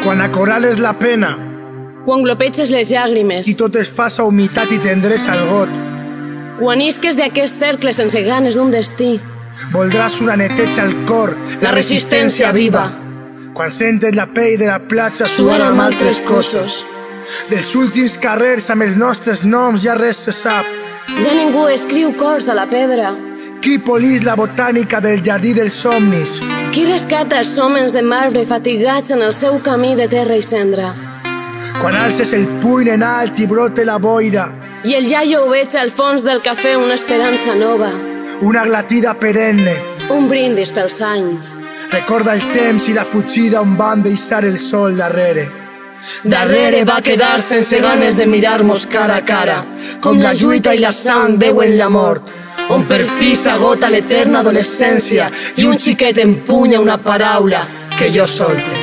Quan acorrales la pena, quan glopeges les llàgrimes, i tot es faça humitat i tendresa al got, quan isques d'aquest cercle sense ganes d'un destí, voldràs una neteja al cor, la resistència viva. Quan sentes la pell de la platja Suar amb altres cossos, dels últims carrers amb els nostres noms ja res se sap. ja ningú escriu cors a la pedra. Qui polís la botànica del jardí dels somnis? Qui rescata els hòmens de marbre fatigats en el seu camí de terra i cendra? Quan alces el puny en alt i brote la boira, I el iaio veig al fons del cafè una esperança nova, una glatida perenne, un brindis pels anys. recorda el temps i la fugida on van deixar el sol darrere. Darrere va quedar sense ganes de mirar-nos cara a cara, com la lluita i la sang veuen la mort, on per fi s'agota l'eterna adolescència i un xiquet empunya una paraula que jo solte.